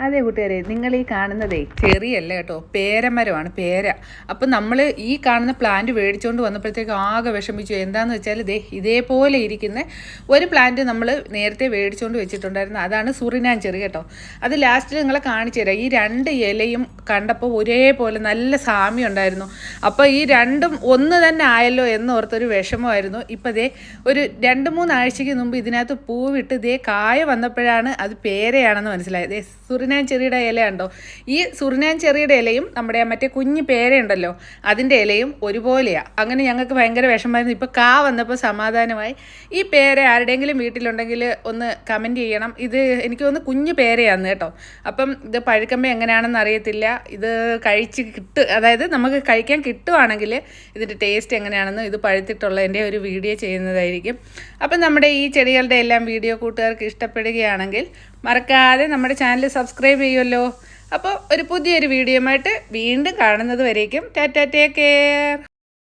അതെ കൂട്ടുകാരെ, നിങ്ങൾ ഈ കാണുന്നതേ ചെറിയല്ല കേട്ടോ, പേരമരമാണ്, പേര. അപ്പം നമ്മൾ ഈ കാണുന്ന പ്ലാന്റ് മേടിച്ചുകൊണ്ട് വന്നപ്പോഴത്തേക്ക് ആകെ വിഷമിച്ചു. എന്താണെന്ന് വെച്ചാൽ ഇതേപോലെ ഇരിക്കുന്ന ഒരു പ്ലാന്റ് നമ്മൾ നേരത്തെ മേടിച്ചുകൊണ്ട് വെച്ചിട്ടുണ്ടായിരുന്നു. അതാണ് സുറിനാൻ ചെറി കേട്ടോ. അത് ലാസ്റ്റിൽ നിങ്ങളെ കാണിച്ചു തരാം. ഈ രണ്ട് ഇലയും കണ്ടപ്പോൾ ഒരേപോലെ നല്ല സാമ്യം ഉണ്ടായിരുന്നു. അപ്പോൾ ഈ രണ്ടും ഒന്ന് തന്നെ ആയല്ലോ എന്നോർത്തൊരു വിഷമമായിരുന്നു. ഇപ്പോൾ ഒരു 2-3 ആഴ്ചയ്ക്ക് മുമ്പ് ഇതിനകത്ത് പൂവിട്ട് കായ വന്നപ്പോഴാണ് അത് പേരയാണെന്ന് മനസ്സിലായത്. സുറിനാൻ ചെറിയുടെ ഇല ഉണ്ടോ? ഈ സുറിനാൻ ചെറിയുടെ ഇലയും നമ്മുടെ മറ്റേ കുഞ്ഞ് പേരയുണ്ടല്ലോ അതിൻ്റെ ഇലയും ഒരുപോലെയാണ്. അങ്ങനെ ഞങ്ങൾക്ക് ഭയങ്കര വിഷമമായിരുന്നു. ഇപ്പോൾ കാ വന്നപ്പോൾ സമാധാനമായി. ഈ പേര ആരുടെയെങ്കിലും വീട്ടിലുണ്ടെങ്കിൽ ഒന്ന് കമൻറ്റ് ചെയ്യണം. ഇത് എനിക്ക് തോന്നുന്നു കുഞ്ഞ് പേരയാണ് കേട്ടോ. അപ്പം ഇത് പഴുക്കുമ്പോൾ എങ്ങനെയാണെന്ന് അറിയത്തില്ല. ഇത് കഴിച്ച് അതായത് നമുക്ക് കഴിക്കാൻ കിട്ടുവാണെങ്കിൽ ഇതിൻ്റെ ടേസ്റ്റ് എങ്ങനെയാണെന്ന് ഇത് പഴുത്തിട്ടുള്ളതിൻ്റെ ഒരു വീഡിയോ ചെയ്യുന്നതായിരിക്കും. അപ്പം നമ്മുടെ ഈ ചെടികളുടെ എല്ലാം വീഡിയോ കൂട്ടുകാർക്ക് ഇഷ്ടപ്പെടുകയാണെങ്കിൽ മറക്കാതെ നമ്മുടെ ചാനൽ സബ്സ്ക്രൈബ് ചെയ്യുമല്ലോ. അപ്പോൾ ഒരു പുതിയൊരു വീഡിയോയുമായിട്ട് വീണ്ടും കാണുന്നത് വരേക്കും ടാറ്റാ, ടേക്ക് കെയർ.